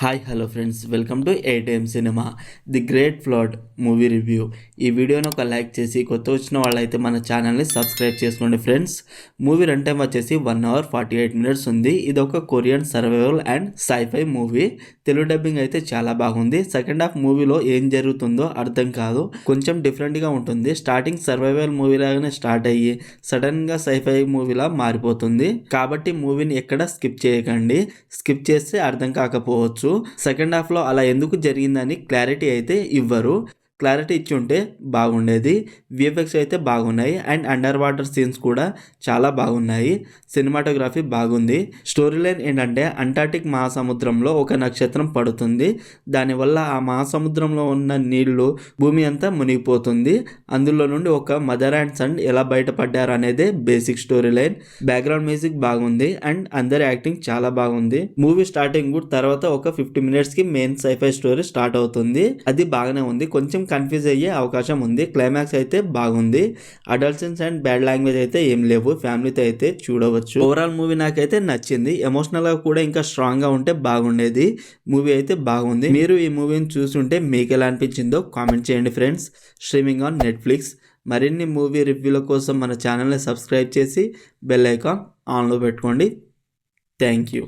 Hi hello friends, welcome to ATM cinema the great flat movie review. ఈ వీడియోని ఒక like చేసి కొత్త వచ్చిన వాళ్ళైతే మన ఛానల్ని సబ్స్క్రైబ్ చేసుకోండి ఫ్రెండ్స్. మూవీ రన్ టైం వచ్చేసి 1 hour 48 minutes ఉంది. ఇది ఒక Korean survival and sci-fi movie. Telugu dubbing అయితే చాలా బాగుంది. సెకండ్ హాఫ్ మూవీలో ఏం జరుగుతుందో అర్థం కాదు, కొంచెం డిఫరెంట్గా ఉంటుంది. స్టార్టింగ్ సర్వైవల్ మూవీ లాగానే స్టార్ట్ అయ్యి సడన్గా సైఫై మూవీలా మారిపోతుంది. కాబట్టి మూవీని ఎక్కడ స్కిప్ చేయకండి. స్కిప్ చేస్తే అర్థం కాకపోవచ్చు. సెకండ్ హాఫ్లో అలా ఎందుకు జరిగిందని క్లారిటీ అయితే ఇవ్వరు. క్లారిటీ ఇచ్చి ఉంటే బాగుండేది. విఎఫ్ఎక్స్ అయితే బాగున్నాయి అండ్ అండర్ వాటర్ సీన్స్ కూడా చాలా బాగున్నాయి. సినిమాటోగ్రఫీ బాగుంది. స్టోరీ లైన్ ఏంటంటే అంటార్టిక్ మహాసముద్రంలో ఒక నక్షత్రం పడుతుంది. దానివల్ల ఆ మహాసముద్రంలో ఉన్న నీళ్లు భూమి అంతా మునిగిపోతుంది. అందులో నుండి ఒక మదర్ అండ్ సన్ ఎలా బయటపడ్డారు అనేదే basic story line. Background music బాగుంది అండ్ అందరి యాక్టింగ్ చాలా బాగుంది. మూవీ స్టార్టింగ్ తర్వాత ఒక 50 minutes కి మెయిన్ సైఫై స్టోరీ స్టార్ట్ అవుతుంది. అది బాగానే ఉంది. కొంచెం కన్ఫ్యూజ్ అయ్యే అవకాశం ఉంది. క్లైమాక్స్ అయితే బాగుంది. Adult scenes and bad language అయితే ఏం లేవు. ఫ్యామిలీతో అయితే చూడవచ్చు. ఓవరాల్ మూవీ నాకైతే నచ్చింది. ఎమోషనల్ గా కూడా ఇంకా స్ట్రాంగ్ గా ఉంటే బాగుండేది. మూవీ అయితే బాగుంది. మీరు ఈ మూవీని చూస్తుంటే మీకు ఎలా అనిపించిందో కామెంట్ చేయండి ఫ్రెండ్స్. Streaming on Netflix. మరిన్ని మూవీ రివ్యూల కోసం మన ఛానల్ని సబ్స్క్రైబ్ చేసి బెల్ ఐకాన్ ఆన్లో పెట్టుకోండి. Thank you.